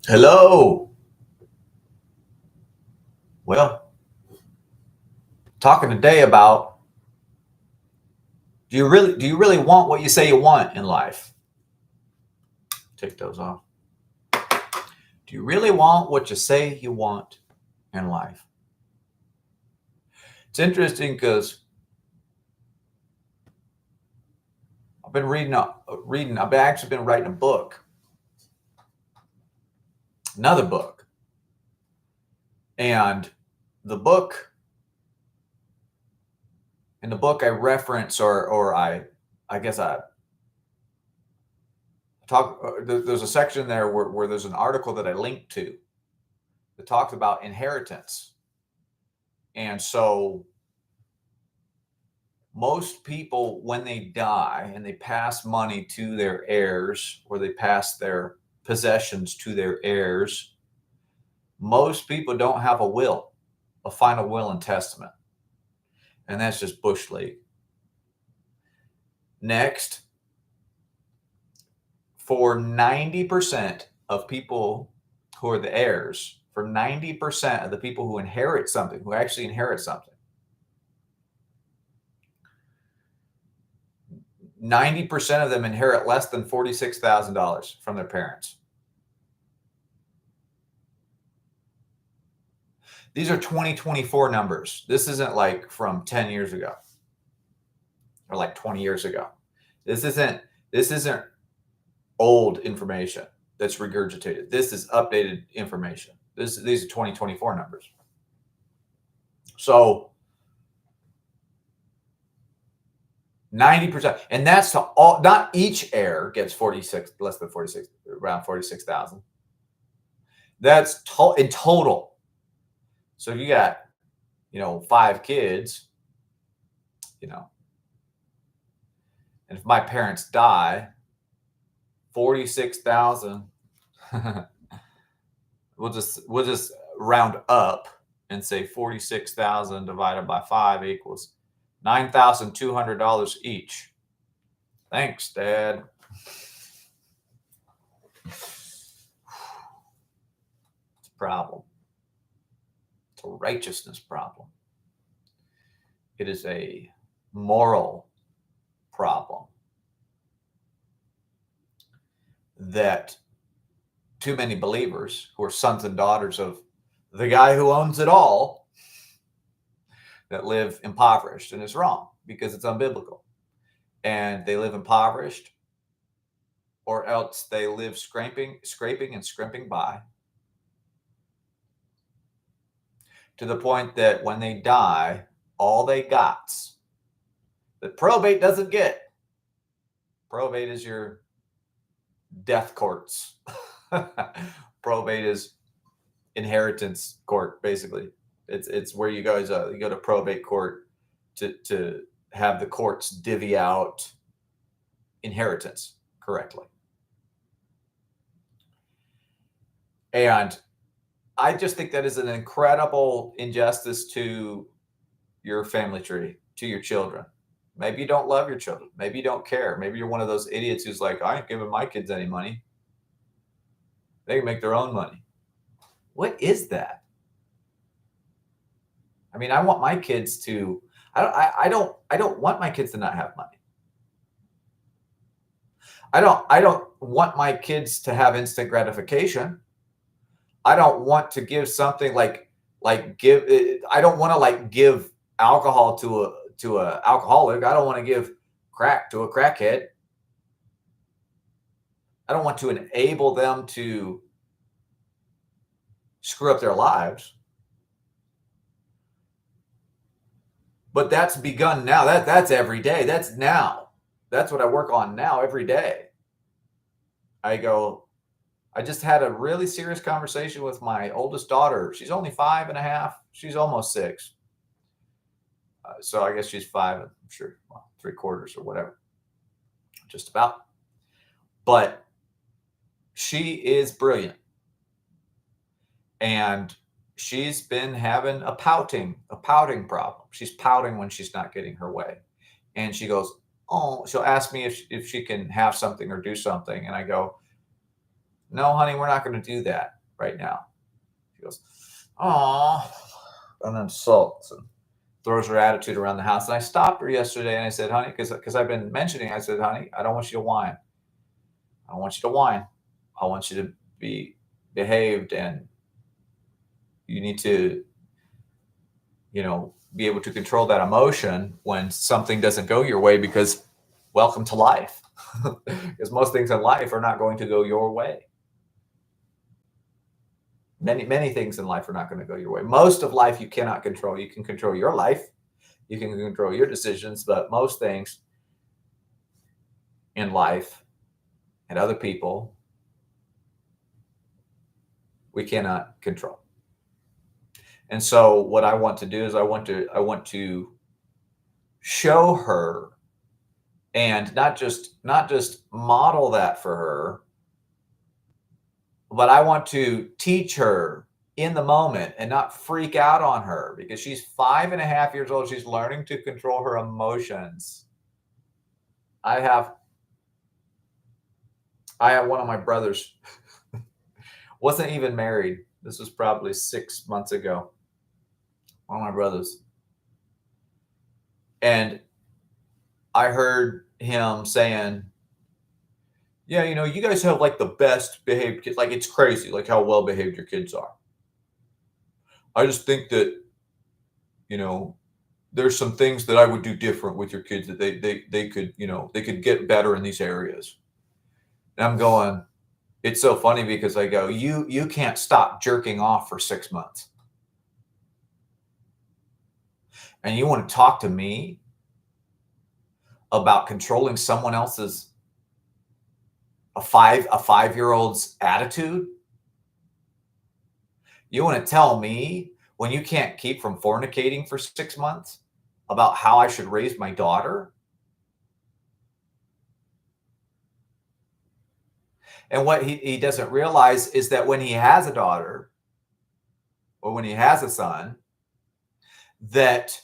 Hello. Well, talking today about do you really want what you say you want in life? Take those off. Do you really want what you say you want in life? It's interesting because I've been reading. I've actually been writing a book, another book, and the book in the book I reference or I guess I talk. There's a section there where there's an article that I linked to that talks about inheritance. And so most people, when they die and they pass money to their heirs or they pass their possessions to their heirs, most people don't have a final will and testament. And that's just bush league. Next, for 90% of people who are the heirs, for 90% of the people who inherit something, who actually inherit something, 90% of them inherit less than $46,000 from their parents. These are 2024 numbers. This isn't like from 10 years ago or like 20 years ago. This isn't old information that's regurgitated. This is updated information. These are 2024 numbers. So 90%, and that's to all, not each heir gets 46, less than 46, around 46,000. That's in total. So if you got, 5 kids, and if my parents die, 46,000, we'll just round up and say 46,000 divided by 5 equals $9,200 each. Thanks, Dad. It's a problem. It's a righteousness problem. It is a moral problem that too many believers who are sons and daughters of the guy who owns it all that live impoverished, and it's wrong because it's unbiblical. And they live impoverished, or else they live scraping and scrimping by, to the point that when they die, all they got, that probate doesn't get. Probate is your death courts. Probate is inheritance court, basically. It's where you go to probate court to have the courts divvy out inheritance correctly. And I just think that is an incredible injustice to your family tree, to your children. Maybe you don't love your children. Maybe you don't care. Maybe you're one of those idiots who's like, I ain't giving my kids any money. They can make their own money. What is that? I mean, I want my kids to. I don't want my kids to not have money. I don't want my kids to have instant gratification. I don't want to give something like give. I don't want to give alcohol to a alcoholic. I don't want to give crack to a crackhead. I don't want to enable them to screw up their lives. But that's begun now. That's every day. That's now. That's what I work on now every day. I just had a really serious conversation with my oldest daughter. She's only 5.5. She's almost 6. So I guess she's 5, I'm sure, 3/4 or whatever. Just about. But she is brilliant. And she's been having a pouting problem. She's pouting when she's not getting her way. And she goes, oh, she'll ask me if she can have something or do something. And I go, no, honey, we're not going to do that. right now. She goes, "Aw," and then sulks and throws her attitude around the house. And I stopped her yesterday and I said, "Honey," because I've been mentioning, I said, "Honey, I don't want you to whine. I don't want you to whine. I want you to be behaved, and you need to, be able to control that emotion when something doesn't go your way, because welcome to life." Because most things in life are not going to go your way. Many things in life are not going to go your way. Most of life you cannot control. You can control your life, you can control your decisions, but most things in life and other people we cannot control. And so what I want to do is I want to show her, and not just model that for her, but I want to teach her in the moment and not freak out on her, because she's 5.5 years old. She's learning to control her emotions. I have one of my brothers, wasn't even married. This was probably 6 months ago. One of my brothers. And I heard him saying, "Yeah, you guys have like the best behaved kids. Like, it's crazy, like how well behaved your kids are. I just think that, you know, there's some things that I would do different with your kids, that they could, they could get better in these areas." And I'm going, it's so funny, because I go, you can't stop jerking off for 6 months. And you want to talk to me about controlling someone else's, a 5-year-old's attitude? You want to tell me, when you can't keep from fornicating for 6 months, about how I should raise my daughter? And what he doesn't realize is that when he has a daughter, or when he has a son, that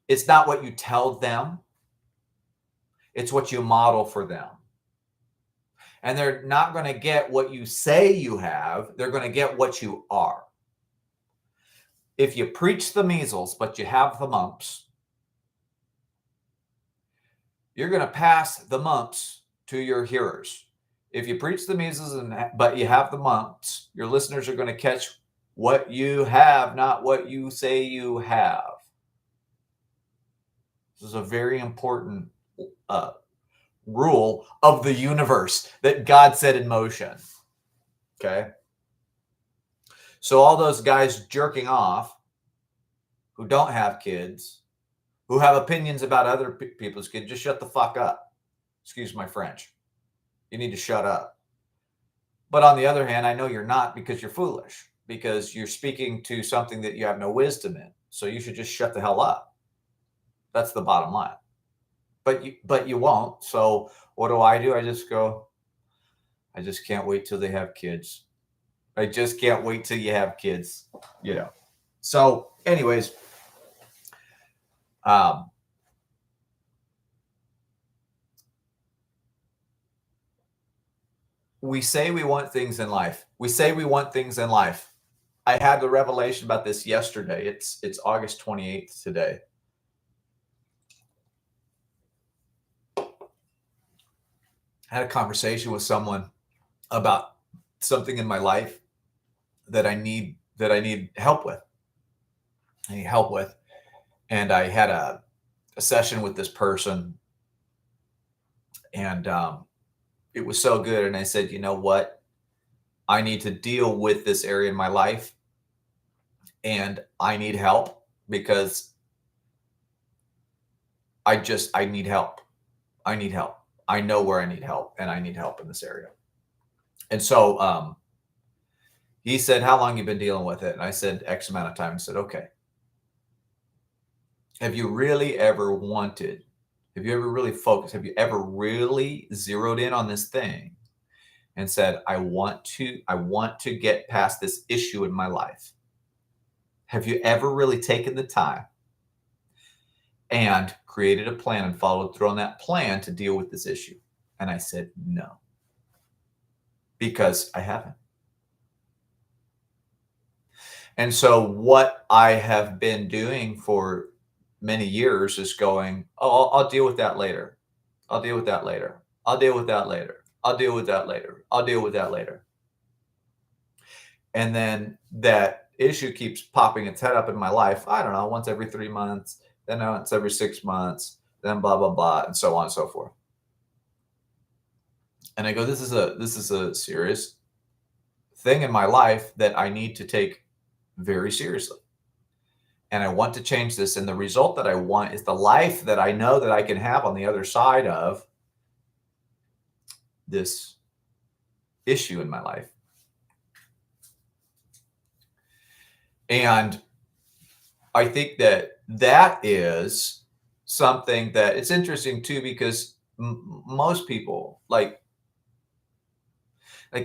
it's not what you tell them, it's what you model for them. And they're not going to get what you say you have, they're going to get what you are. If you preach the measles, but you have the mumps, you're going to pass the mumps to your hearers. If you preach the measles, but you have the mumps, your listeners are going to catch what you have, not what you say you have. This is a very important rule of the universe that God set in motion. Okay? So all those guys jerking off who don't have kids, who have opinions about other people's kids, just shut the fuck up. Excuse my French. You need to shut up. But on the other hand, I know you're not, because you're foolish, because you're speaking to something that you have no wisdom in. So you should just shut the hell up. That's the bottom line. But you won't. So what do? I just go, I just can't wait till they have kids. I just can't wait till you have kids, So anyways, we say we want things in life. We say we want things in life. I had the revelation about this yesterday. It's August 28th today. I had a conversation with someone about something in my life that I need help with. And I had a session with this person, and it was so good. And I said, you know what? I need to deal with this area in my life, and I need help, because I need help. I need help. I know where I need help, and I need help in this area. And so he said, "How long you been dealing with it?" And I said, "X amount of time." He said, "Okay. Have you really ever wanted, have you ever really focused, have you ever really zeroed in on this thing and said, I want to get past this issue in my life? Have you ever really taken the time and created a plan and followed through on that plan to deal with this issue?" And I said, "No, because I haven't." And so what I have been doing for many years is going, "Oh, I'll deal with that later. I'll deal with that later. I'll deal with that later. I'll deal with that later. I'll deal with that later." And then that issue keeps popping its head up in my life. I don't know, once every 3 months, then once every 6 months, then blah, blah, blah, and so on and so forth. And I go, this is a serious thing in my life that I need to take very seriously. And I want to change this. And the result that I want is the life that I know that I can have on the other side of this issue in my life. And I think that that is something that it's interesting too, because most people like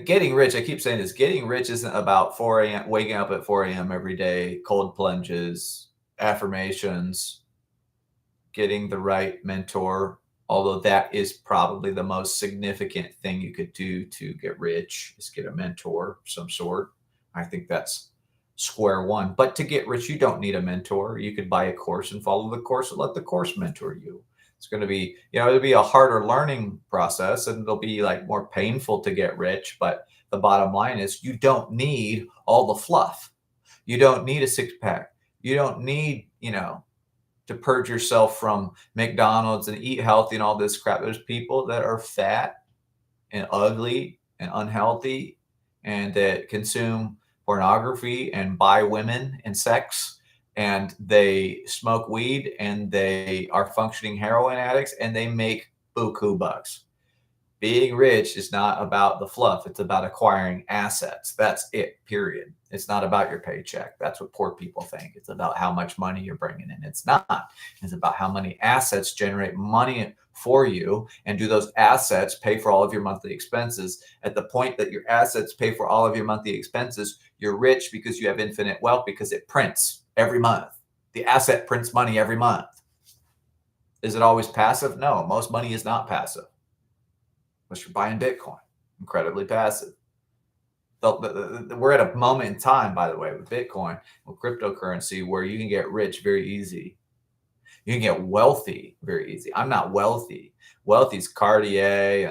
getting rich. I keep saying this: getting rich isn't about 4 a.m. waking up at 4 a.m. every day, cold plunges, affirmations, getting the right mentor. Although that is probably the most significant thing you could do to get rich is get a mentor of some sort. I think that's square one. But to get rich, you don't need a mentor. You could buy a course and follow the course and let the course mentor you. It's going to be, it'll be a harder learning process and it'll be like more painful to get rich. But the bottom line is you don't need all the fluff. You don't need a six pack. You don't need, to purge yourself from McDonald's and eat healthy and all this crap. There's people that are fat and ugly and unhealthy and that consume pornography and buy women and sex, and they smoke weed and they are functioning heroin addicts and they make buku bucks. Being rich is not about the fluff. It's about acquiring assets. That's it, period. It's not about your paycheck. That's what poor people think. It's about how much money you're bringing in. It's not. It's about how many assets generate money for you, and do those assets pay for all of your monthly expenses? At the point that your assets pay for all of your monthly expenses, you're rich because you have infinite wealth, because it prints every month. The asset prints money every month. Is it always passive? No, most money is not passive. Unless you're buying Bitcoin, incredibly passive. We're at a moment in time, by the way, with Bitcoin, with cryptocurrency, where you can get rich very easy. You can get wealthy very easy. I'm not wealthy. Wealthy is Cartier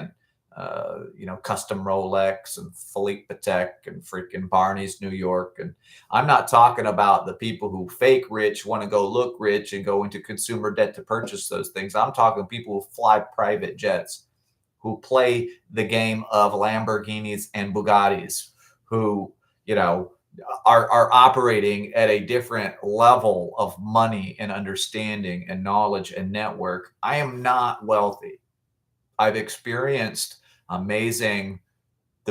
and custom Rolex and Philippe Patek and freaking Barney's New York. And I'm not talking about the people who fake rich, want to go look rich and go into consumer debt to purchase those things. I'm talking people who fly private jets, who play the game of Lamborghinis and Bugattis, who, are operating at a different level of money and understanding and knowledge and network. I am not wealthy. I've experienced the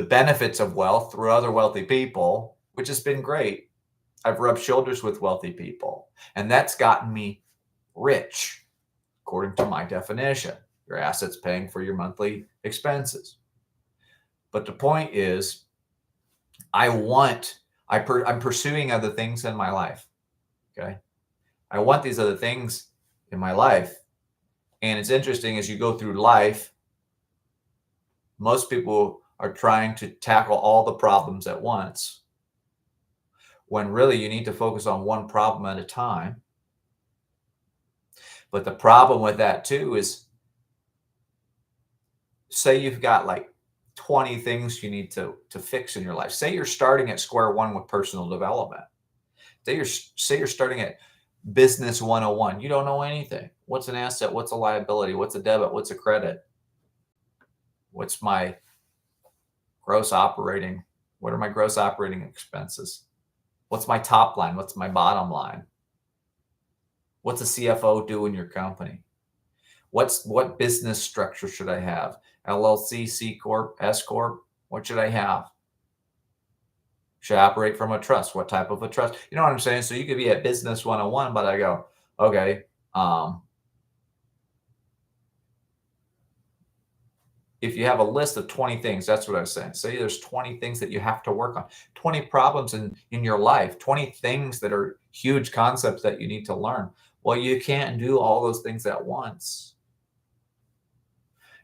benefits of wealth through other wealthy people, which has been great. I've rubbed shoulders with wealthy people, and that's gotten me rich, according to my definition. Your assets paying for your monthly expenses. But the point is, I'm pursuing other things in my life. Okay. I want these other things in my life. And it's interesting, as you go through life, most people are trying to tackle all the problems at once, when really you need to focus on one problem at a time. But the problem with that too is, say you've got like 20 things you need to fix in your life. Say you're starting at square one with personal development. Say you're starting at business 101. You don't know anything. What's an asset? What's a liability? What's a debit? What's a credit? What's my gross operating? What are my gross operating expenses? What's my top line? What's my bottom line? What's a CFO do in your company? What business structure should I have? LLC, C Corp, S Corp? What should I have? Should I operate from a trust? What type of a trust? You know what I'm saying? So you could be at business 101, but I go, okay, if you have a list of 20 things, that's what I was saying. Say there's 20 things that you have to work on, 20 problems in your life, 20 things that are huge concepts that you need to learn. Well, you can't do all those things at once.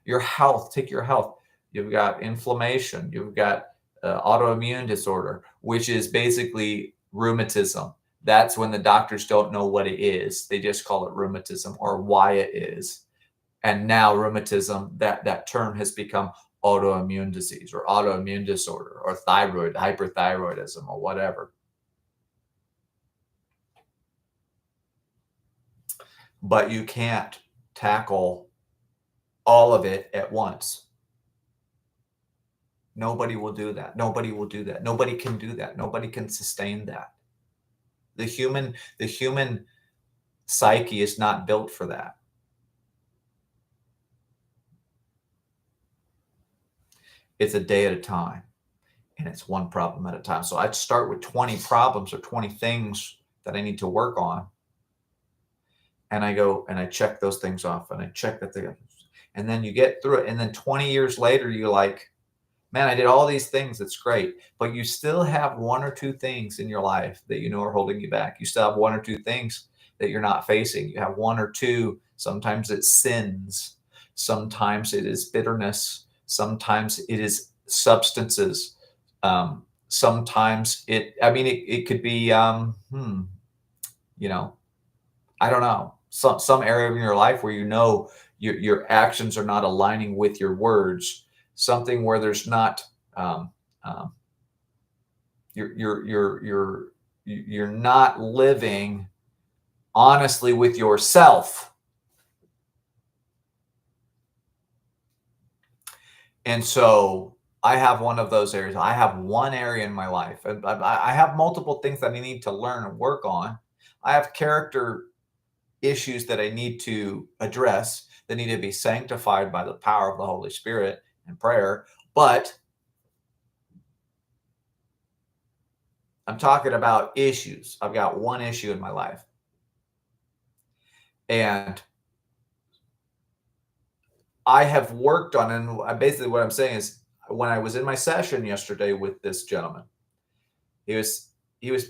Your health, take your health. You've got inflammation. You've got autoimmune disorder, which is basically Rheumatism. That's when the doctors don't know what it is. They just call it rheumatism or why it is. And now rheumatism, that term has become autoimmune disease or autoimmune disorder or thyroid, hyperthyroidism or whatever. But you can't tackle all of it at once. Nobody will do that. Nobody will do that. Nobody can do that. Nobody can sustain that. The human psyche is not built for that. It's a day at a time, and it's one problem at a time. So I'd start with 20 problems or 20 things that I need to work on. And I go and I check those things off and I check that they, and then you get through it. And then 20 years later, you're like, man, I did all these things. It's great. But you still have one or two things in your life that you know are holding you back. You still have one or two things that you're not facing. You have one or two. Sometimes it's sins. Sometimes it is bitterness. Sometimes it is substances. Sometimes it could be, you know, I don't know, some area of your life where you know your actions are not aligning with your words, something where there's not um, you're not living honestly with yourself. And so I have one of those areas. I have one area in my life, and I have multiple things that I need to learn and work on. I have character issues that I need to address that need to be sanctified by the power of the Holy Spirit and prayer. But I'm talking about issues. I've got one issue in my life. And I have worked on, and basically what I'm saying is when I was in my session yesterday with this gentleman, he was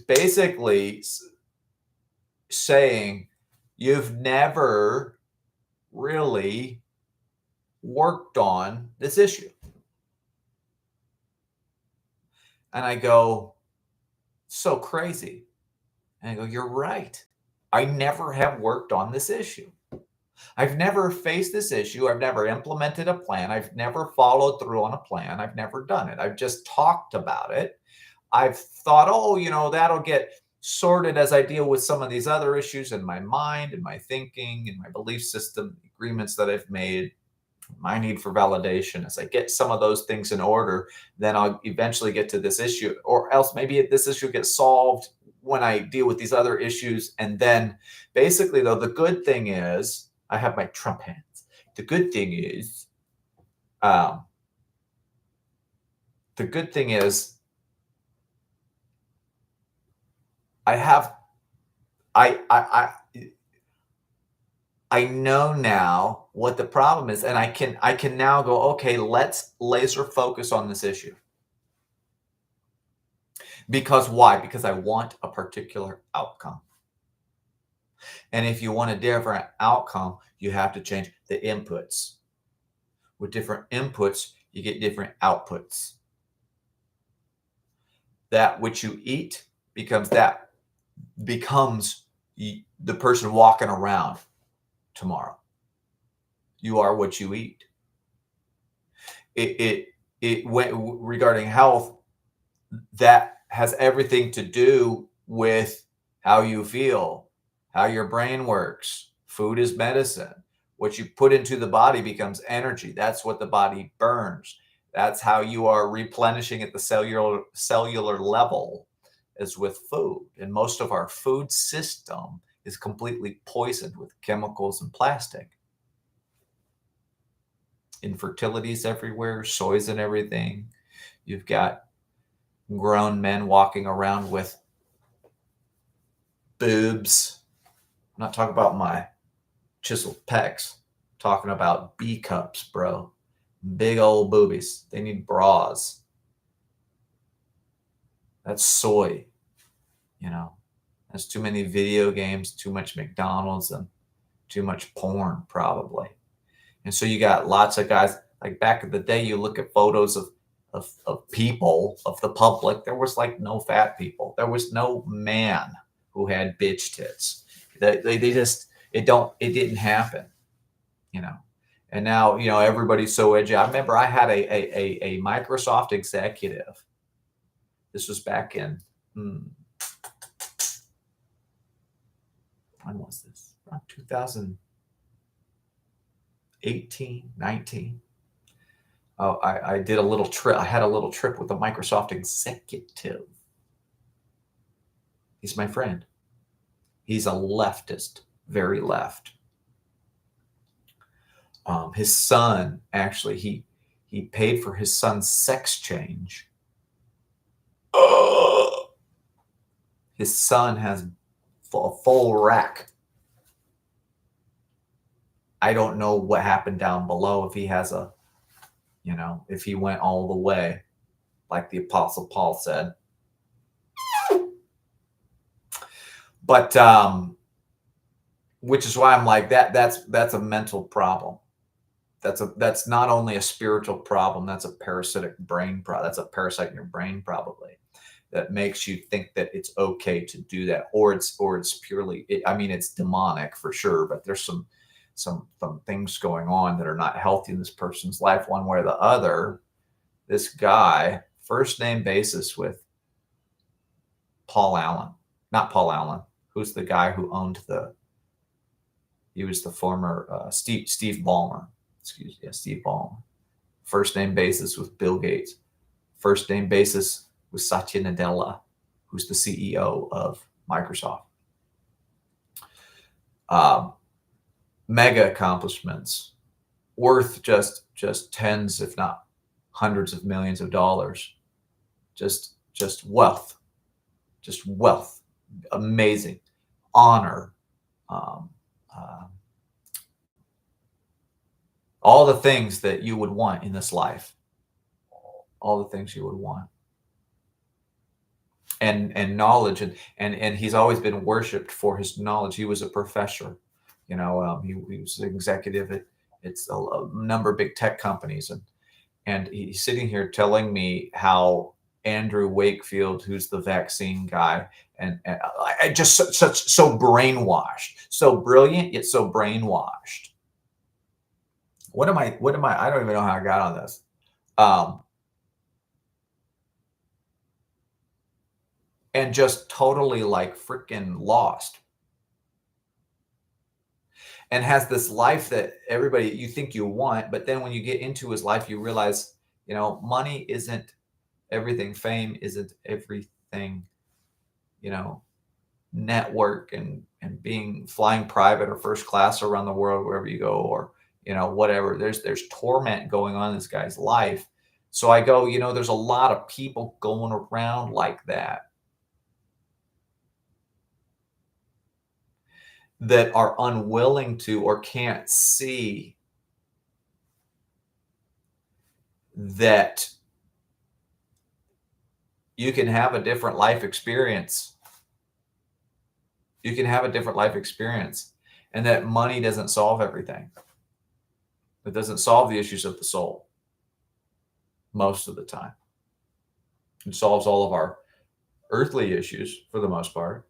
basically saying, you've never really worked on this issue. And I go, so crazy. And I go, you're right. I never have worked on this issue. I've never faced this issue. I've never implemented a plan. I've never followed through on a plan. I've never done it. I've just talked about it. I've thought, oh, that'll get sorted as I deal with some of these other issues in my mind and my thinking and my belief system, agreements that I've made, my need for validation. As I get some of those things in order, then I'll eventually get to this issue, or else maybe this issue gets solved when I deal with these other issues. And then basically, though, the good thing is, I have my Trump hands. The good thing is, I have, I know now what the problem is, and I can now go, okay, let's laser focus on this issue. Because why? Because I want a particular outcome. And if you want a different outcome, you have to change the inputs. With different inputs, you get different outputs. That which you eat becomes the person walking around tomorrow. You are what you eat. Regarding health, that has everything to do with how you feel, how your brain works. Food is medicine. What you put into the body becomes energy. That's what the body burns. That's how you are replenishing at the cellular level, is with food. And most of our food system is completely poisoned with chemicals and plastic. Infertilities everywhere, soys and everything. You've got grown men walking around with boobs. I'm not talking about my chiseled pecs. I'm talking about B cups, bro. Big old boobies. They need bras. That's soy. There's too many video games, too much McDonald's, and too much porn, probably. And so you got lots of guys, like back in the day, you look at photos of of people, of the public. There was like no fat people. There was no man who had bitch tits. They just, it didn't happen, you know. And now, you know, everybody's so edgy. I remember I had a Microsoft executive. This was back in, when was this? Around 2018, 19. Oh, I did a little trip. I had a little trip with a Microsoft executive. He's my friend. He's a leftist, very left. His son, actually, he paid for his son's sex change. His son has a full rack. I don't know what happened down below, if he has a, you know, if he went all the way, like the Apostle Paul said. But which is why I'm like, that's a mental problem. That's not only a spiritual problem, that's a parasitic brain problem. That's a parasite in your brain, probably, that makes you think that it's okay to do that, or it's purely, I mean, it's demonic for sure, but there's some things going on that are not healthy in this person's life, one way or the other. This guy, first name basis with Paul Allen, not Paul Allen, who's the guy who owned he was the former Steve Ballmer. Excuse me, yeah, Steve Ballmer. First name basis with Bill Gates. First name basis with Satya Nadella, who's the CEO of Microsoft. Mega accomplishments, worth just tens, if not hundreds of millions of dollars. Just wealth, amazing, honor, all the things that you would want in this life, all the things you would want, and knowledge, and he's always been worshipped for his knowledge. He was a professor, you know. He was an executive at a number of big tech companies, and he's sitting here telling me how Andrew Wakefield, who's the vaccine guy, and I just so brainwashed, so brilliant yet so brainwashed. What am I? I don't even know how I got on this. And just totally like freaking lost. And has this life that everybody, you think you want, but then when you get into his life, you realize, you know, money isn't everything. Fame isn't everything, you know, network and flying private or first class around the world, wherever you go, or, you know, whatever. There's torment going on in this guy's life. So I go, you know, there's a lot of people going around like that are unwilling to or can't see that you can have a different life experience. You can have a different life experience, and that money doesn't solve everything. It doesn't solve the issues of the soul most of the time. It solves all of our earthly issues for the most part.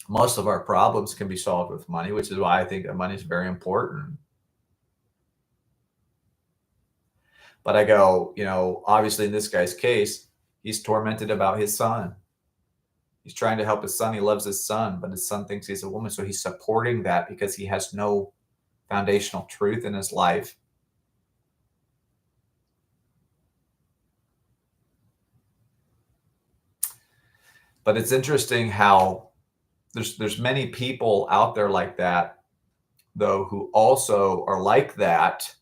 Most of our problems can be solved with money, which is why I think that money is very important. But I go, you know, obviously in this guy's case, he's tormented about his son. He's trying to help his son. He loves his son, but his son thinks he's a woman. So he's supporting that because he has no foundational truth in his life. But it's interesting how there's many people out there like that, though, who also are like that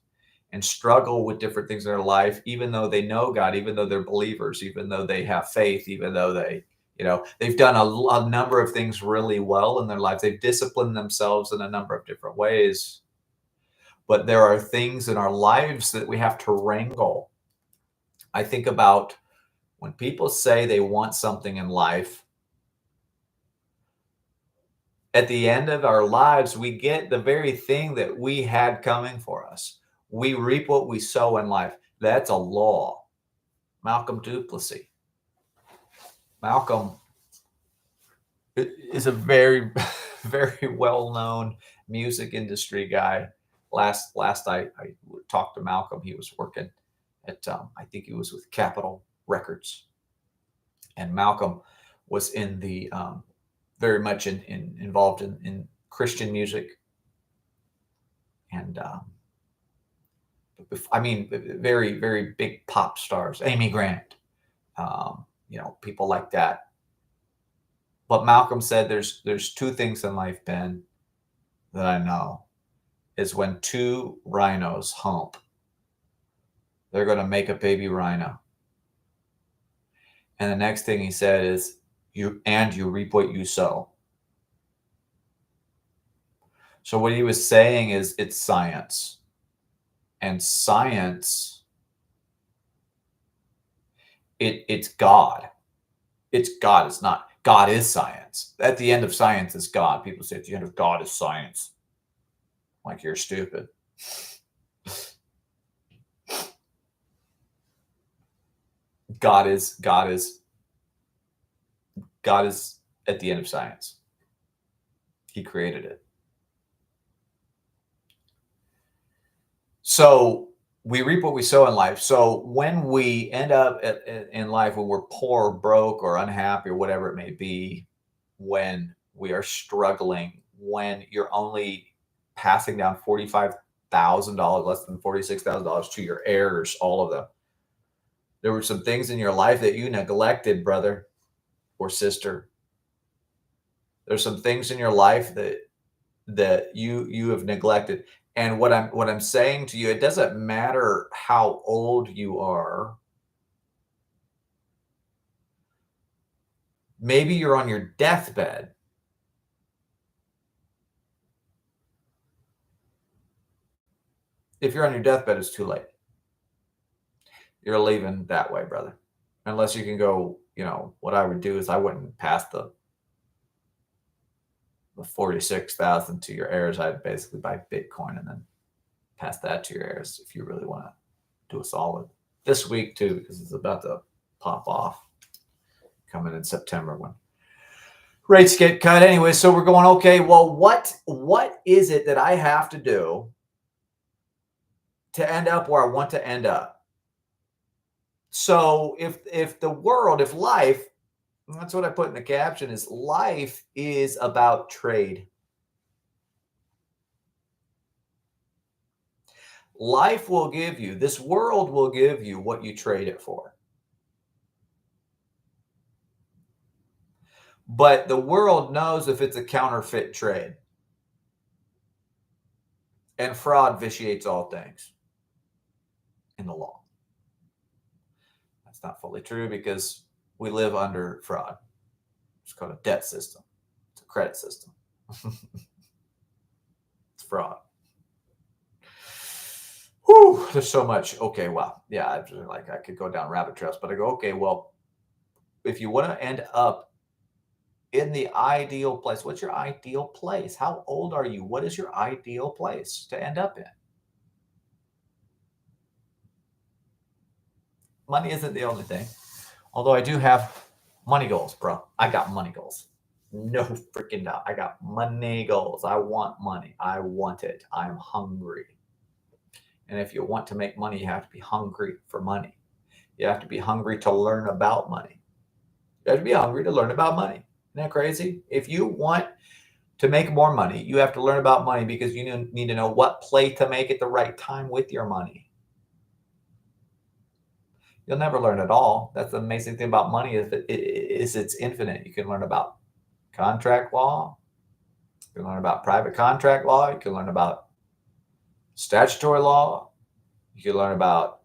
and struggle with different things in their life, even though they know God, even though they're believers, even though they have faith, even though they, you know, they've done a number of things really well in their life. They've disciplined themselves in a number of different ways. But there are things in our lives that we have to wrangle. I think about when people say they want something in life, at the end of our lives, we get the very thing that we had coming for us. We reap what we sow in life. That's a law. Malcolm Duplessis. Malcolm is a very, very well-known music industry guy. Last I talked to Malcolm, he was working at I think he was with Capitol Records, and Malcolm was in the very much involved in Christian music, and I mean, very, very big pop stars, Amy Grant, people like that. But Malcolm said there's two things in life, Ben, that I know is when two rhinos hump, they're going to make a baby rhino. And the next thing he said is you reap what you sow. So what he was saying is it's science. And science, it's God. It's God. It's not. God is science. At the end of science is God. People say at the end of God is science. Like you're stupid. God is at the end of science. He created it. So we reap what we sow in life. So when we end up in life, when we're poor, broke, or unhappy, or whatever it may be, when we are struggling, when you're only passing down $45,000, less than $46,000 to your heirs, all of them, there were some things in your life that you neglected, brother or sister. There's some things in your life that you have neglected. And what I'm saying to you, it doesn't matter how old you are. Maybe you're on your deathbed. If you're on your deathbed, it's too late. You're leaving that way, brother. Unless you can go, what I would do is I wouldn't pass the 46,000 to your heirs. I'd basically buy Bitcoin and then pass that to your heirs if you really want to do a solid this week too, because it's about to pop off coming in September when rates get cut anyway. So we're going, okay, well, what is it that I have to do to end up where I want to end up? So if the world, if life, that's what I put in the caption, is life is about trade. Life will give you, this world will give you what you trade it for. But the world knows if it's a counterfeit trade. And fraud vitiates all things in the law. That's not fully true because we live under fraud. It's called a debt system. It's a credit system. It's fraud. Whew, there's so much. Okay, well, yeah, I could go down rabbit trails, but I go, okay, well, if you want to end up in the ideal place, what's your ideal place? How old are you? What is your ideal place to end up in? Money isn't the only thing. Although I do have money goals, bro. I got money goals. No freaking doubt. I got money goals. I want money. I want it. I'm hungry. And if you want to make money, you have to be hungry for money. You have to be hungry to learn about money. You have to be hungry to learn about money. Isn't that crazy? If you want to make more money, you have to learn about money because you need to know what play to make at the right time with your money. You'll never learn it all. That's the amazing thing about money is that it's infinite. You can learn about contract law. You can learn about private contract law. You can learn about statutory law. You can learn about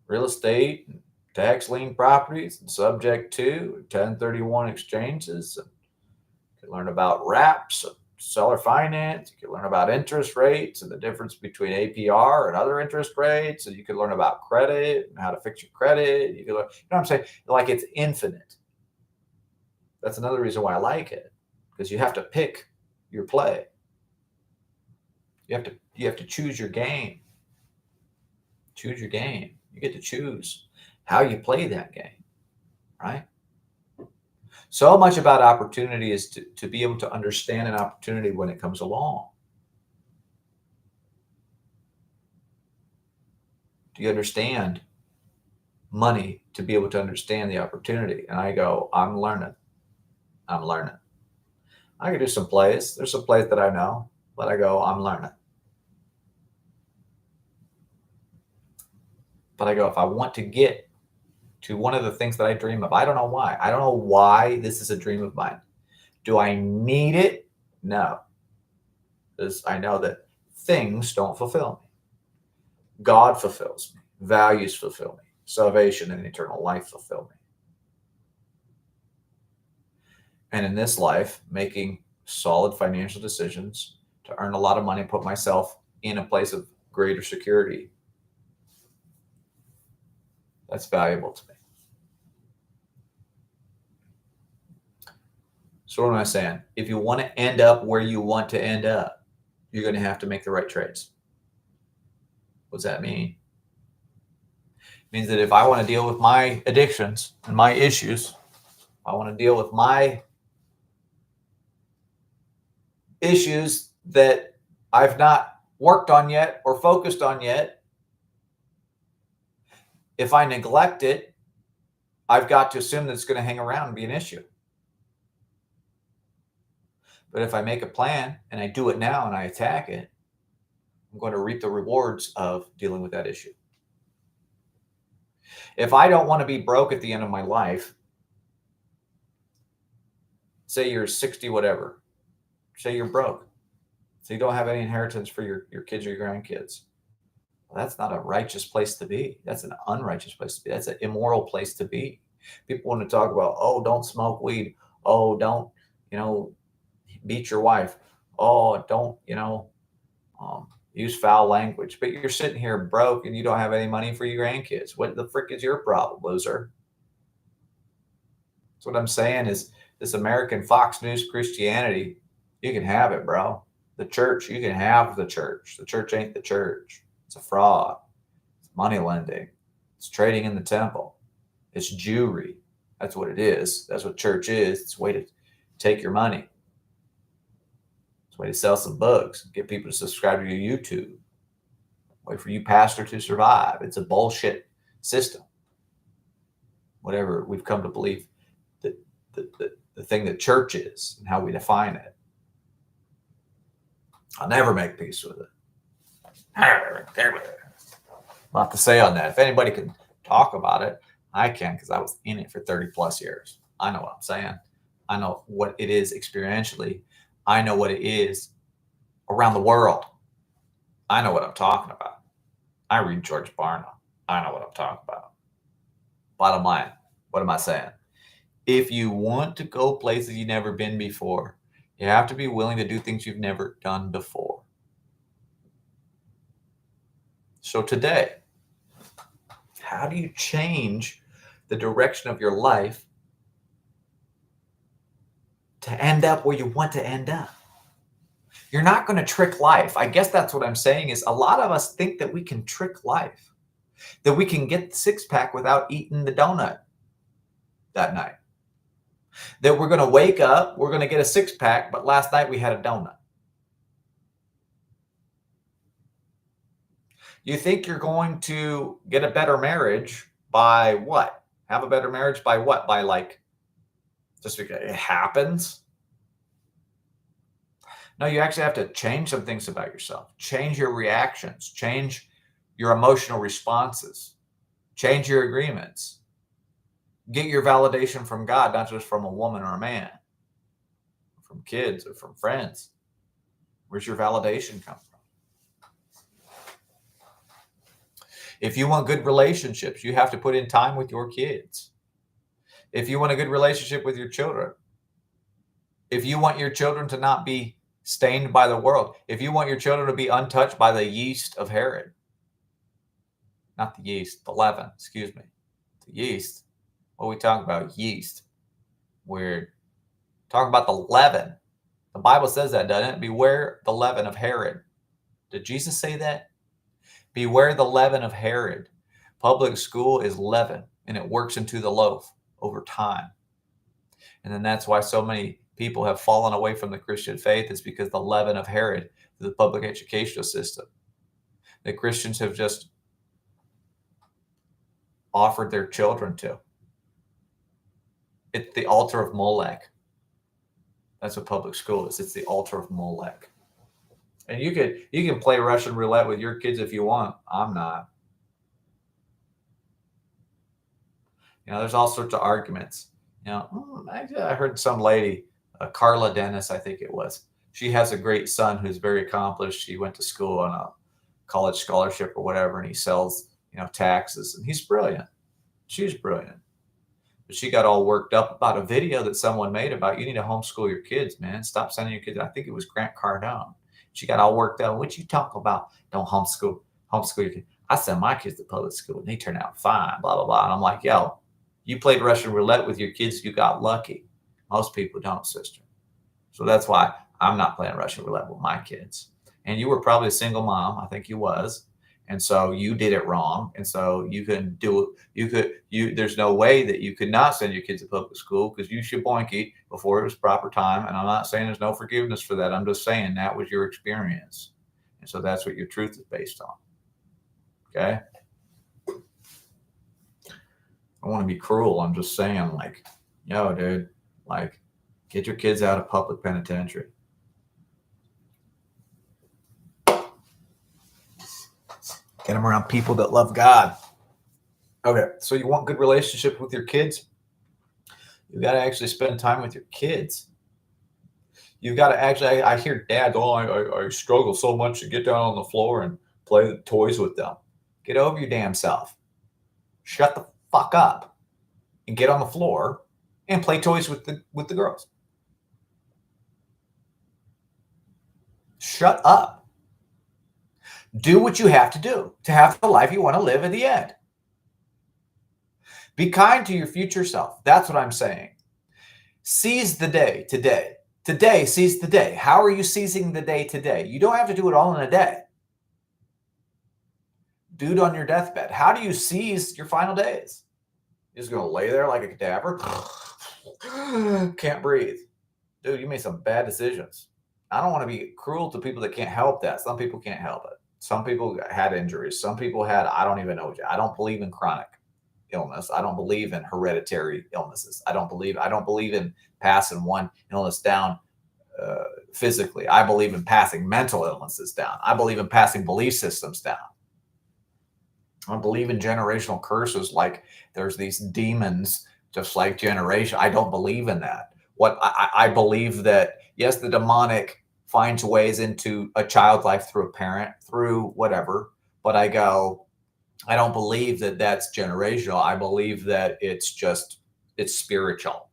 real estate, and tax lien properties, and subject to 1031 exchanges. You can learn about wraps, seller finance. You can learn about interest rates and the difference between APR and other interest rates. And you can learn about credit and how to fix your credit. You can learn, you know what I'm saying? Like it's infinite. That's another reason why I like it, because you have to pick your play. You have to choose your game. Choose your game. You get to choose how you play that game, right? So much about opportunity is to be able to understand an opportunity when it comes along. Do you understand money to be able to understand the opportunity? And I go, I'm learning. I'm learning. I can do some plays. There's some plays that I know, but I go, I'm learning. But I go, if I want to get to one of the things that I dream of, I don't know why. I don't know why this is a dream of mine. Do I need it? No. Because I know that things don't fulfill me. God fulfills me. Values fulfill me. Salvation and eternal life fulfill me. And in this life, making solid financial decisions to earn a lot of money, put myself in a place of greater security, that's valuable to me. So what am I saying? If you want to end up where you want to end up, you're going to have to make the right trades. What does that mean? It means that if I want to deal with my addictions and my issues, I want to deal with my issues that I've not worked on yet or focused on yet, if I neglect it, I've got to assume that it's going to hang around and be an issue. But if I make a plan and I do it now and I attack it, I'm going to reap the rewards of dealing with that issue. If I don't want to be broke at the end of my life, say you're 60, whatever, say you're broke, so you don't have any inheritance for your kids or your grandkids. Well, that's not a righteous place to be. That's an unrighteous place to be. That's an immoral place to be. People want to talk about, oh, don't smoke weed. Oh, don't, beat your wife. Oh, don't, use foul language. But you're sitting here broke and you don't have any money for your grandkids. What the frick is your problem, loser? So what I'm saying is this American Fox News Christianity, you can have it, bro. The church, you can have the church. The church ain't the church. It's a fraud. It's money lending. It's trading in the temple. It's Jewry. That's what it is. That's what church is. It's a way to take your money. It's a way to sell some books, get people to subscribe to your YouTube. Way for you, pastor, to survive. It's a bullshit system. Whatever we've come to believe that the thing that church is and how we define it. I'll never make peace with it. A lot to say on that. If anybody can talk about it, I can, because I was in it for 30 plus years. I know what I'm saying. I know what it is experientially. I know what it is around the world. I know what I'm talking about. I read George Barna. I know what I'm talking about. Bottom line, what am I saying? If you want to go places you've never been before, you have to be willing to do things you've never done before. So today, how do you change the direction of your life to end up where you want to end up? You're not going to trick life. I guess that's what I'm saying is a lot of us think that we can trick life, that we can get the six-pack without eating the donut that night. That we're going to wake up, we're going to get a six-pack, but last night we had a donut. You think you're going to get a better marriage by what? Have a better marriage by what? By just because it happens? No, you actually have to change some things about yourself. Change your reactions. Change your emotional responses. Change your agreements. Get your validation from God, not just from a woman or a man, from kids or from friends. Where's your validation come from? If you want good relationships, you have to put in time with your kids. If you want a good relationship with your children, if you want your children to not be stained by the world, if you want your children to be untouched by the yeast of Herod, not the yeast, the leaven, excuse me, the yeast. What are we talking about? Yeast. We're talking about the leaven. The Bible says that, doesn't it? Beware the leaven of Herod. Did Jesus say that? Beware the leaven of Herod. Public school is leaven. and it works into the loaf over time. And then that's why so many people have fallen away from the Christian faith, is because the leaven of Herod, the public educational system, that Christians have just offered their children to. It's the altar of Molech. That's what public school is. It's the altar of Molech. And you can play Russian roulette with your kids if you want. I'm not. There's all sorts of arguments. I heard some lady, Carla Dennis, I think it was. She has a great son who's very accomplished. He went to school on a college scholarship or whatever, and he sells, taxes, and he's brilliant. She's brilliant. But she got all worked up about a video that someone made about, you need to homeschool your kids, man. Stop sending your kids. I think it was Grant Cardone. She got all worked up. What you talk about? Don't homeschool your kids. I send my kids to public school, and they turn out fine, blah, blah, blah. And I'm like, yo, you played Russian roulette with your kids. You got lucky. Most people don't, sister. So that's why I'm not playing Russian roulette with my kids. And you were probably a single mom. I think you was. And so you did it wrong. And so you can do it. There's no way that you could not send your kids to public school, because you should boinky before it was proper time. And I'm not saying there's no forgiveness for that. I'm just saying that was your experience. And so that's what your truth is based on. Okay. I want to be cruel. I'm just saying, like, yo, dude, like, get your kids out of public penitentiary. Get them around people that love God. Okay, so you want good relationship with your kids? You got to actually spend time with your kids. You've got to actually, I hear dads, I struggle so much to get down on the floor and play the toys with them. Get over your damn self. Shut the fuck up and get on the floor and play toys with the girls. Shut up. Do what you have to do to have the life you want to live at the end. Be kind to your future self. That's what I'm saying. Seize the day today. Today, seize the day. How are you seizing the day today? You don't have to do it all in a day. Do it on your deathbed. How do you seize your final days? You're just going to lay there like a cadaver? Can't breathe. Dude, you made some bad decisions. I don't want to be cruel to people that can't help that. Some people can't help it. Some people had injuries. Some people had, I don't even know. I don't believe in chronic illness. I don't believe in hereditary illnesses. I don't believe in passing one illness down physically. I believe in passing mental illnesses down. I believe in passing belief systems down. I don't believe in generational curses, like there's these demons, just like generation. I don't believe in that. What I believe that, yes, the demonic finds ways into a child's life through a parent, through whatever. But I don't believe that that's generational. I believe that it's spiritual.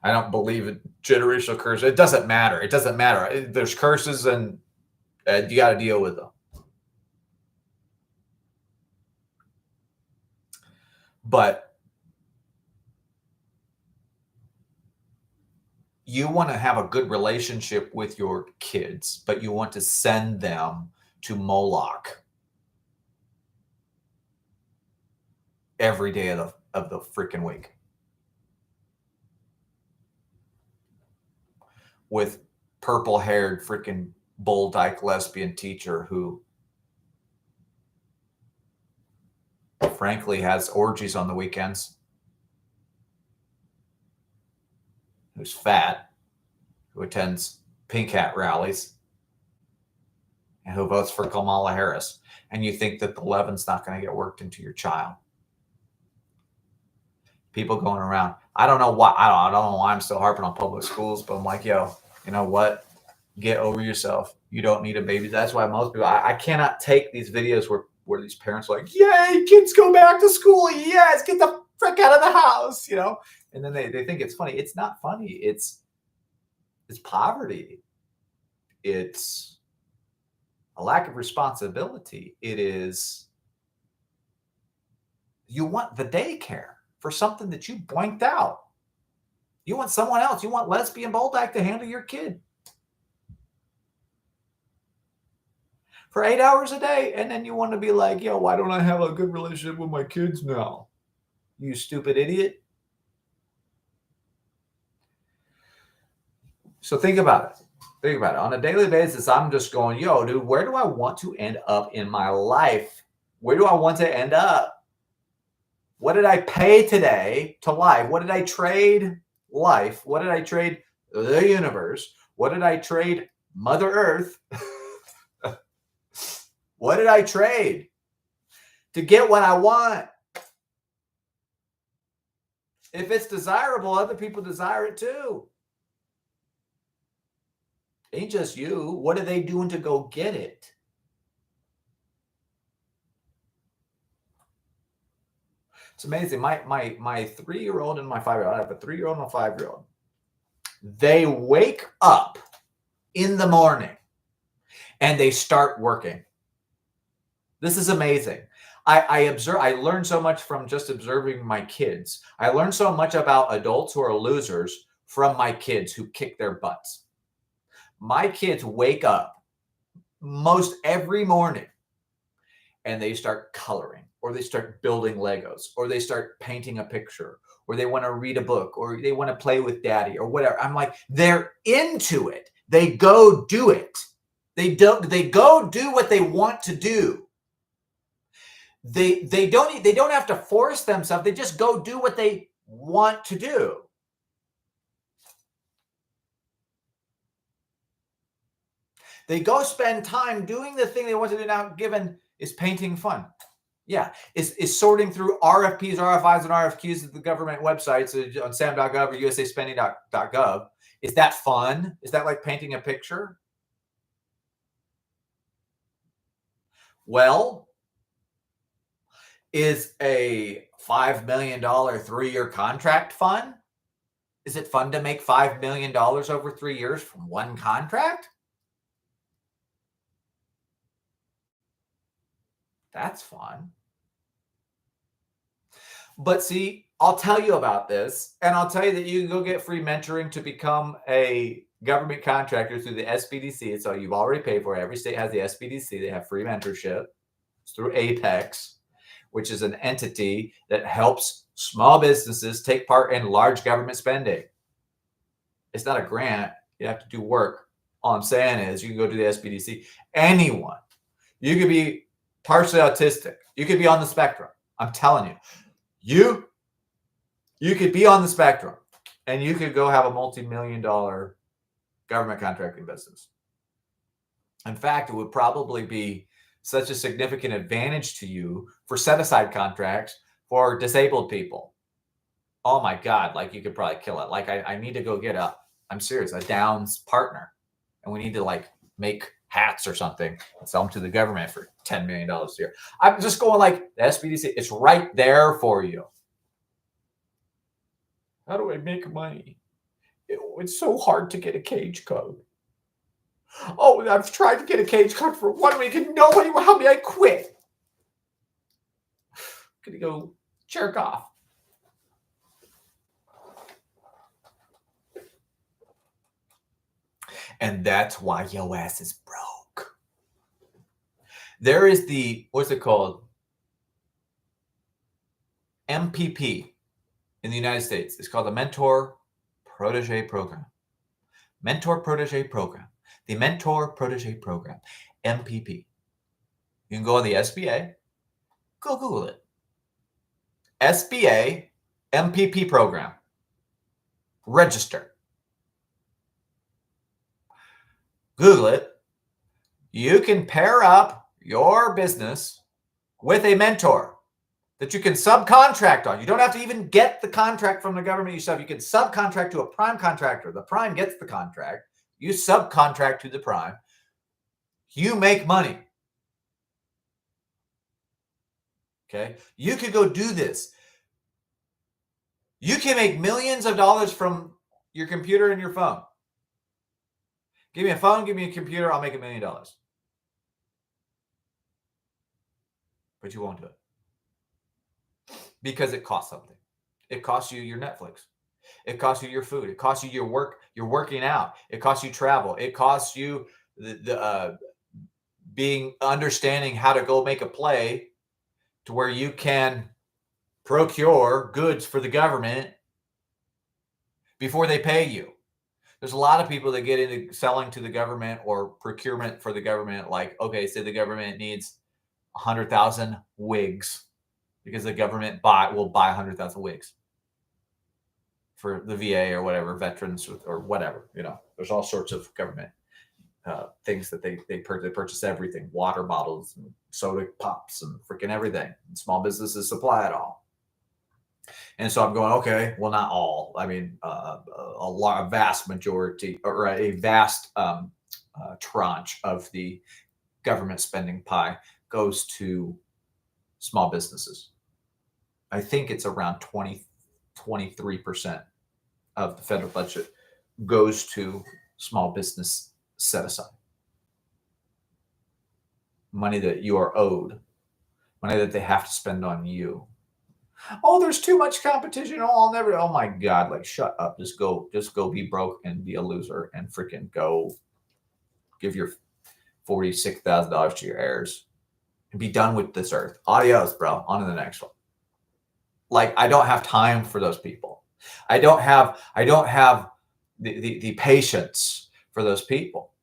I don't believe in generational curses. It doesn't matter. It doesn't matter. There's curses, and you got to deal with them. But you want to have a good relationship with your kids, but you want to send them to Moloch every day of the freaking week with purple-haired freaking bull dyke lesbian teacher who frankly has orgies on the weekends, who's fat, who attends pink hat rallies, and who votes for Kamala Harris. And you think that the leaven's not going to get worked into your child. People going around. I don't know why I'm still harping on public schools, but I'm like, yo, you know what? Get over yourself. You don't need a baby. That's why most people, I cannot take these videos where these parents are like, yay, kids go back to school. Yes, get the frick out of the house, And then they think it's funny. It's not funny. It's poverty. It's a lack of responsibility. It is, you want the daycare for something that you blanked out. You want someone else. You want lesbian Boldak to handle your kid. for 8 hours a day. And then you want to be like, yo, why don't I have a good relationship with my kids now? You stupid idiot. So think about it. Think about it. On a daily basis, I'm just going, yo, dude, where do I want to end up in my life? Where do I want to end up? What did I pay today to life? What did I trade life? What did I trade the universe? What did I trade Mother Earth? What did I trade to get what I want? If it's desirable, other people desire it too. Ain't just you. What are they doing to go get it? It's amazing. My 3-year-old and my 5-year-old. I have a 3-year-old and a 5-year-old. They wake up in the morning and they start working. This is amazing. I learned so much from just observing my kids. I learned so much about adults who are losers from my kids who kick their butts. My kids wake up most every morning and they start coloring, or they start building Legos, or they start painting a picture, or they want to read a book, or they want to play with daddy, or whatever. I'm like, they're into it. They go do it. They go do what they want to do. They don't have to force themselves. They just go do what they want to do. They go spend time doing the thing they want to do now, given is painting fun. Yeah, is sorting through RFPs, RFIs, and RFQs at the government websites on sam.gov or usaspending.gov. Is that fun? Is that like painting a picture? Well, is a $5 million 3-year contract fun? Is it fun to make $5 million over 3 years from one contract? That's fun. But see, I'll tell you about this, and I'll tell you that you can go get free mentoring to become a government contractor through the SBDC. So you've already paid for it. Every state has the SBDC. They have free mentorship. It's through Apex, which is an entity that helps small businesses take part in large government spending. It's not a grant. You have to do work. All I'm saying is you can go to the SBDC. Anyone. You could be partially autistic. You could be on the spectrum. I'm telling you. You could be on the spectrum and you could go have a multi-million-dollar government contracting business. In fact, it would probably be such a significant advantage to you for set-aside contracts for disabled people. Oh my God, like you could probably kill it. Like I need to go get I'm serious, a Downs partner. And we need to like make hats or something and sell them to the government for $10 million a year. I'm just going like the SBDC, it's right there for you. How do I make money? It's so hard to get a cage code. Oh, I've tried to get a cage code for 1 week and nobody will help me. I quit. I'm gonna go jerk off. And that's why your ass is broke. There is what's it called? MPP in the United States. It's called the Mentor Protege Program. Mentor Protege Program. The Mentor Protege Program. MPP. You can go on the SBA. Go Google it. SBA MPP program. Register. Google it. You can pair up your business with a mentor that you can subcontract on. You don't have to even get the contract from the government yourself. You can subcontract to a prime contractor. The prime gets the contract. You subcontract to the prime. You make money. Okay? You could go do this. You can make millions of dollars from your computer and your phone. Give me a phone, give me a computer, I'll make $1 million. But you won't do it. Because it costs something. It costs you your Netflix. It costs you your food. It costs you your work. You're working out. It costs you travel. It costs you the understanding how to go make a play to where you can procure goods for the government before they pay you. There's a lot of people that get into selling to the government or procurement for the government. Like, okay, say the government needs 100,000 wigs because the government will buy 100,000 wigs for the VA or whatever, veterans or whatever. There's all sorts of government things that they purchase everything, water bottles and soda pops and freaking everything. And small businesses supply it all. And so I'm going, okay, well, not all. I mean, a vast majority or a vast tranche of the government spending pie goes to small businesses. I think it's around 23% of the federal budget goes to small business set aside. Money that you are owed, money that they have to spend on you. Oh, there's too much competition. Oh, I'll never. Oh my God! Like, shut up. Just go be broke and be a loser and freaking go give your $46,000 to your heirs and be done with this earth. Adios, bro. On to the next one. Like, I don't have time for those people. I don't have the patience for those people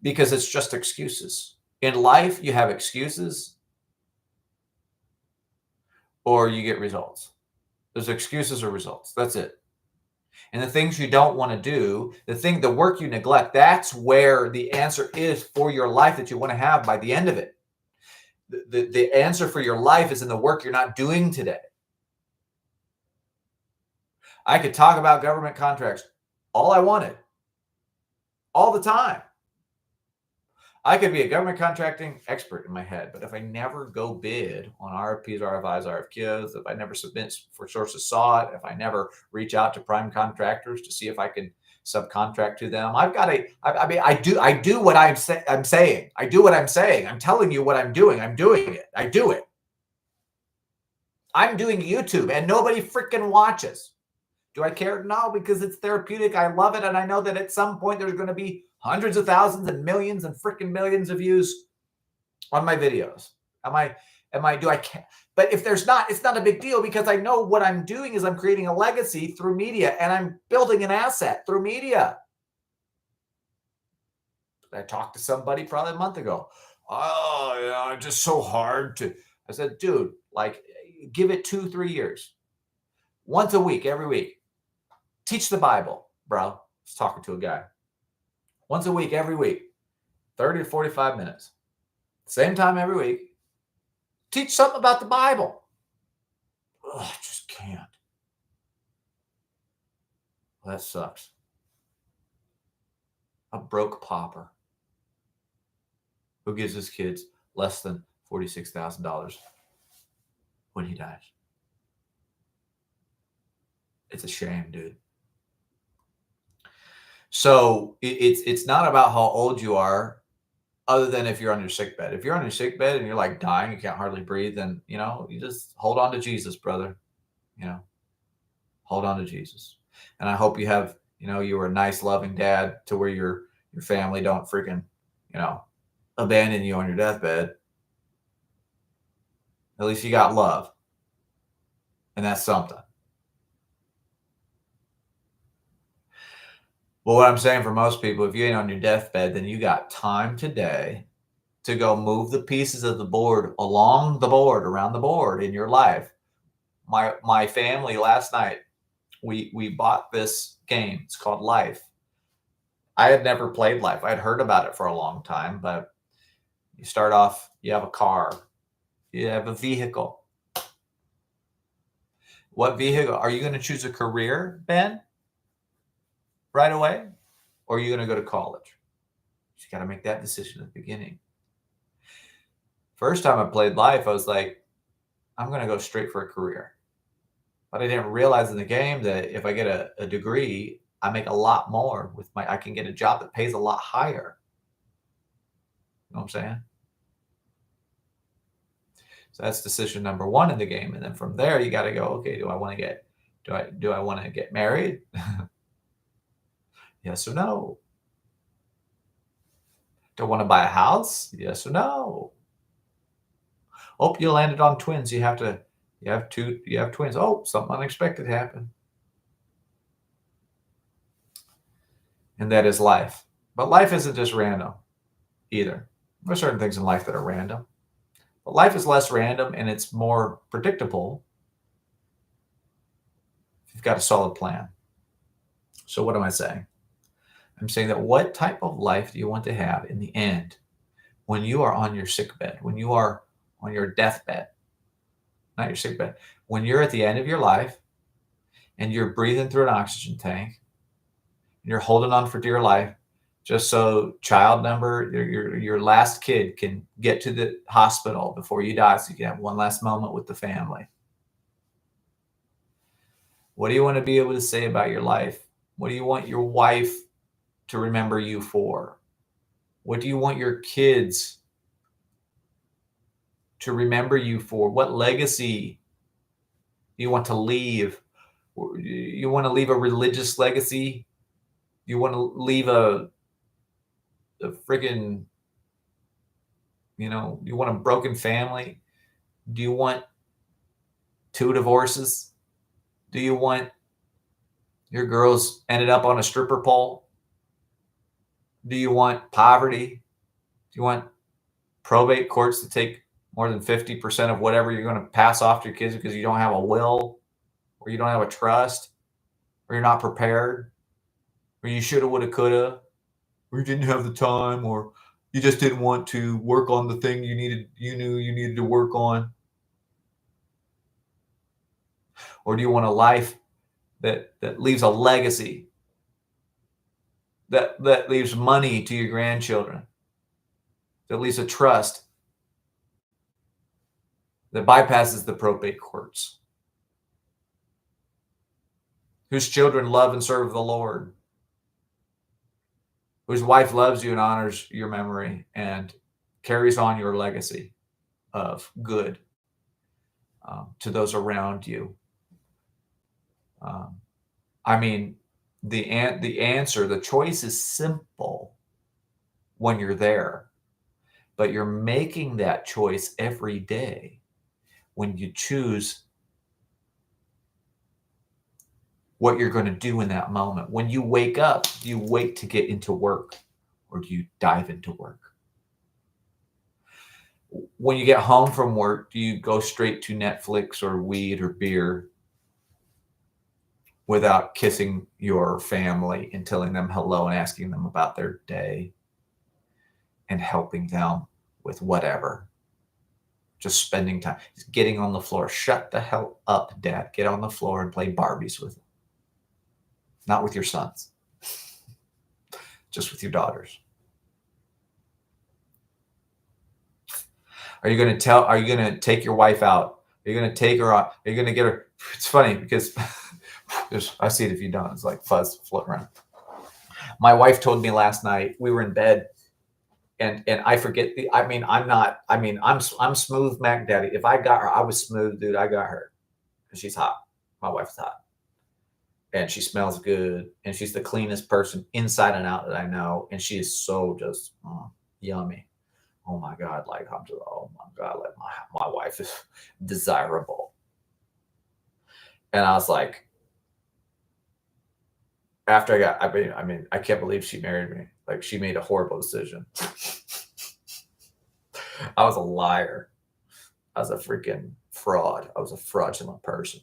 because it's just excuses. In life, you have excuses or you get results. There's excuses or results. That's it. And the things you don't want to do, the work you neglect, that's where the answer is for your life that you want to have by the end of it. The answer for your life is in the work you're not doing today. I could talk about government contracts all I wanted, all the time. I could be a government contracting expert in my head, but if I never go bid on RFPs, RFIs, RFQs, if I never submit for sources sought, if I never reach out to prime contractors to see if I can subcontract to them, I do what I'm saying. I do what I'm saying. I'm telling you what I'm doing. I'm doing it. I do it. I'm doing YouTube and nobody freaking watches. Do I care? No, because it's therapeutic. I love it. And I know that at some point there's going to be hundreds of thousands and millions and freaking millions of views on my videos. Do I care? But if there's not, it's not a big deal because I know what I'm doing is I'm creating a legacy through media and I'm building an asset through media. I talked to somebody probably a month ago. Oh, yeah, it's just so hard to. I said, dude, like, give it 2-3 years. Once a week, every week. Teach the Bible, bro. I was talking to a guy. Once a week, every week. 30 to 45 minutes. Same time every week. Teach something about the Bible. Ugh, I just can't. Well, that sucks. A broke pauper who gives his kids less than $46,000 when he dies. It's a shame, dude. So it's not about how old you are, other than if you're on your sick bed. If you're on your sick bed and you're like dying, you can't hardly breathe, then you just hold on to Jesus, brother. Hold on to Jesus. And I hope you have, you were a nice, loving dad to where your family don't freaking, abandon you on your deathbed. At least you got love. And that's something. Well, what I'm saying for most people, if you ain't on your deathbed, then you got time today to go move the pieces of the board along the board, around the board in your life. My family last night, we bought this game. It's called Life. I had never played Life. I'd heard about it for a long time, but you start off, you have a car, you have a vehicle. What vehicle? Are you going to choose a career, Ben? Right away? Or are you going to go to college? You got to make that decision at the beginning. First time I played Life, I was like, I'm going to go straight for a career. But I didn't realize in the game that if I get a degree, I make a lot more I can get a job that pays a lot higher. You know what I'm saying? So that's decision number one in the game. And then from there, you got to go, okay, do I want to get married? Yes or no? Do I want to buy a house? Yes or no? Oh, you landed on twins. You have twins. Oh, something unexpected happened. And that is life. But life isn't just random either. There are certain things in life that are random. But life is less random and it's more predictable if you've got a solid plan. So what am I saying? I'm saying that what type of life do you want to have in the end when you are on your sick bed, when you are on your deathbed, not your sick bed, when you're at the end of your life and you're breathing through an oxygen tank, and you're holding on for dear life, just so child number, your last kid can get to the hospital before you die so you can have one last moment with the family. What do you want to be able to say about your life? What do you want your wife to remember you for? What do you want your kids to remember you for? What legacy do you want to leave? You want to leave a religious legacy? You want to leave a friggin', you want a broken family? Do you want 2 divorces? Do you want your girls ended up on a stripper pole? Do you want poverty? Do you want probate courts to take more than 50% of whatever you're going to pass off to your kids because you don't have a will, or you don't have a trust, or you're not prepared, or you shoulda, woulda, coulda, or you didn't have the time, or you just didn't want to work on the thing you knew you needed to work on? Or do you want a life that leaves a legacy, that leaves money to your grandchildren, that leaves a trust that bypasses the probate courts, whose children love and serve the Lord, whose wife loves you and honors your memory and carries on your legacy of good to those around you? I mean, the answer, the choice is simple when you're there, but you're making that choice every day when you choose what you're going to do in that moment. When you wake up, do you wait to get into work, or do you dive into work? When you get home from work, do you go straight to Netflix or weed or beer without kissing your family and telling them hello and asking them about their day and helping them with whatever? Just spending time, just getting on the floor. Shut the hell up, Dad. Get on the floor and play Barbies with them. Not with your sons, just with your daughters. Are you going to take your wife out? Are you going to take her out? Are you going to get her? It's funny because I see it if you don't. It's like fuzz floating around. My wife told me last night, we were in bed, and I forget I'm smooth Mac Daddy. If I got her, I was smooth, dude. I got her because she's hot. My wife's hot. And she smells good, and she's the cleanest person inside and out that I know. And she is so just yummy. Oh my God. Like, oh my God, like my wife is desirable. And I was like, after I can't believe she married me. Like, she made a horrible decision. I was a liar. I was a freaking fraud. I was a fraudulent person.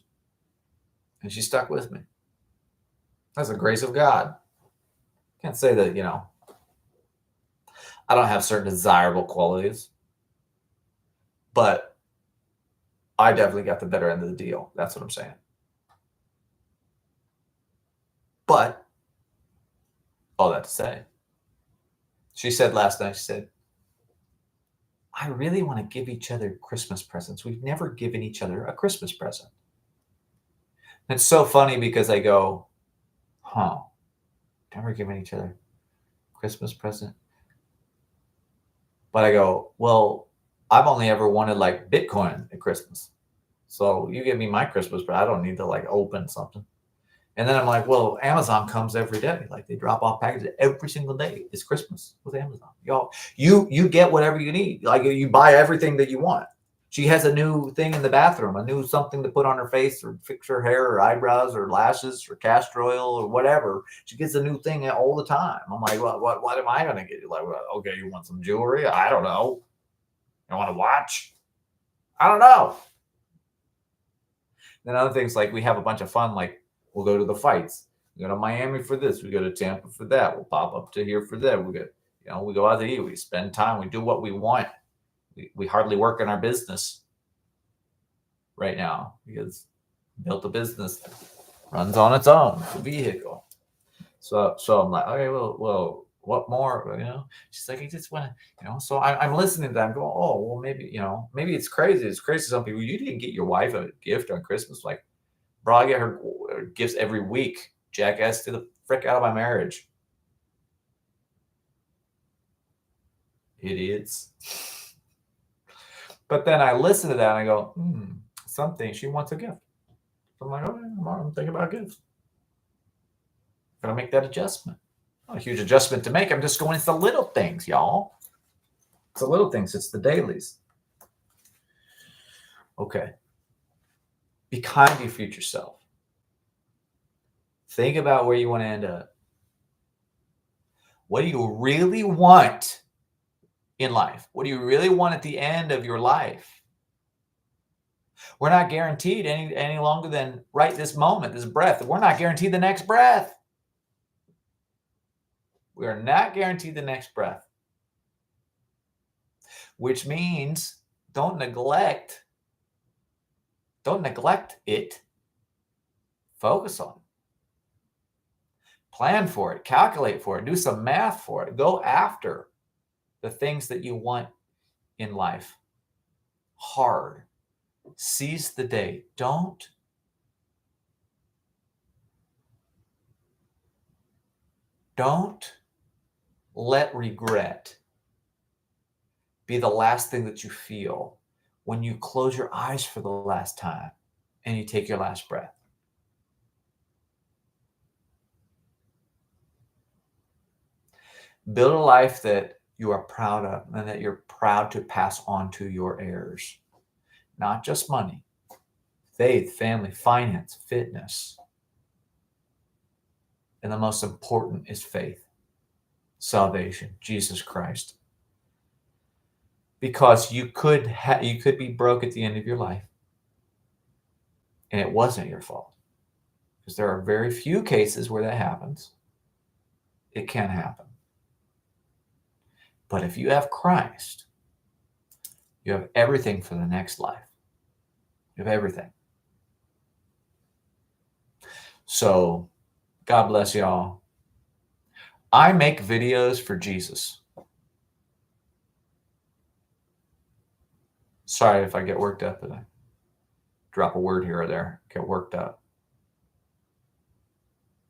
And she stuck with me. That's the grace of God. Can't say that, I don't have certain desirable qualities, but I definitely got the better end of the deal. That's what I'm saying. But all that to say, she said last night, she said, I really want to give each other Christmas presents. We've never given each other a Christmas present. And it's so funny because I go, never given each other Christmas present. But I go, well, I've only ever wanted like Bitcoin at Christmas. So you give me my Christmas, but I don't need to like open something. And then I'm like, well, Amazon comes every day. Like they drop off packages every single day. It's Christmas with Amazon. Y'all, you get whatever you need. Like you buy everything that you want. She has a new thing in the bathroom, a new something to put on her face or fix her hair or eyebrows or lashes or castor oil or whatever. She gets a new thing all the time. I'm like, well, what am I going to get? Like, well, okay, you want some jewelry? I don't know. You want a watch? I don't know. Then other things like we have a bunch of fun, like we'll go to the fights. We go to Miami for this. We go to Tampa for that. We'll pop up to here for that. We get, we go out to eat. We spend time. We do what we want. We hardly work in our business right now because built a business runs on its own, a vehicle. So I'm like, okay, well, what more? She's like, I just want to, So I'm listening to that. I'm going, oh, well, maybe it's crazy. It's crazy. Some people, you didn't get your wife a gift on Christmas. Like, bro, I get her gifts every week. Jackass, to the frick out of my marriage. Idiots. But then I listen to that and I go, something, she wants a gift. So I'm like, okay, I'm thinking about gifts. Gonna make that adjustment. Not a huge adjustment to make. I'm just going, it's the little things, y'all. It's the little things. It's the dailies. Okay. Be kind to your future self. Think about where you want to end up. What do you really want in life? What do you really want at the end of your life? We're not guaranteed any longer than right this moment, this breath. We're not guaranteed the next breath. We are not guaranteed the next breath. Which means don't neglect it. Focus on it. Plan for it. Calculate for it. Do some math for it. Go after the things that you want in life. Hard. Seize the day. Don't let regret be the last thing that you feel when you close your eyes for the last time and you take your last breath. Build a life that you are proud of and that you're proud to pass on to your heirs. Not just money, faith, family, finance, fitness. And the most important is faith, salvation, Jesus Christ. Because you could be broke at the end of your life, and it wasn't your fault. Because there are very few cases where that happens. It can happen. But if you have Christ, you have everything for the next life. You have everything. So, God bless y'all. I make videos for Jesus. Sorry if I get worked up and I drop a word here or there, get worked up.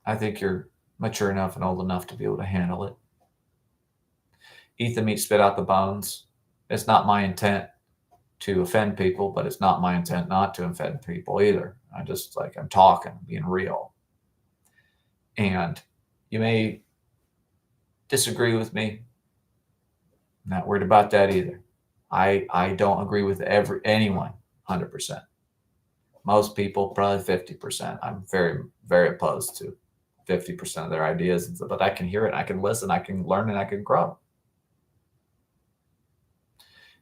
I think you're mature enough and old enough to be able to handle it. Eat the meat, spit out the bones. It's not my intent to offend people, but it's not my intent not to offend people either. I'm talking, being real. And you may disagree with me. I'm not worried about that either. I don't agree with anyone 100%. Most people, probably 50%. I'm very, very opposed to 50% of their ideas. But I can hear it, I can listen, I can learn, and I can grow.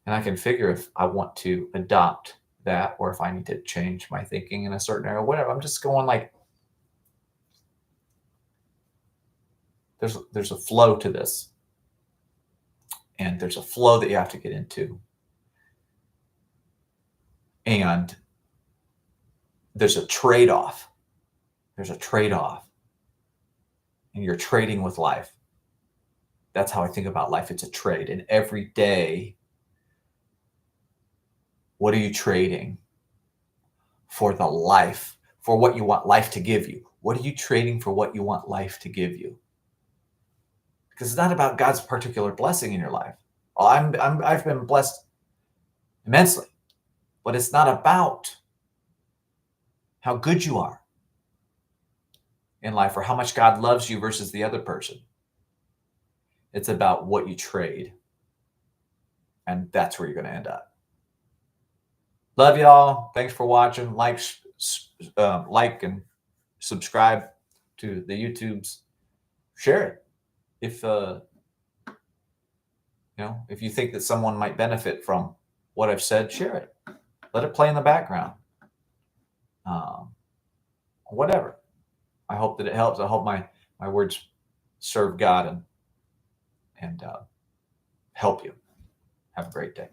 And I can figure if I want to adopt that or if I need to change my thinking in a certain area, whatever. I'm just going like, there's a flow to this. And there's a flow that you have to get into. And there's a trade-off. There's a trade-off. And you're trading with life. That's how I think about life. It's a trade. And every day, what are you trading for the life, for what you want life to give you? What are you trading for what you want life to give you? Because it's not about God's particular blessing in your life. I've been blessed immensely, but it's not about how good you are. in life, or how much God loves you versus the other person. It's about what you trade. And that's where you're going to end up. Love y'all. Thanks for watching. Like and subscribe to the YouTubes. Share it. If if you think that someone might benefit from what I've said, share it. Let it play in the background. Whatever. I hope that it helps. I hope my words serve God and help you. Have a great day.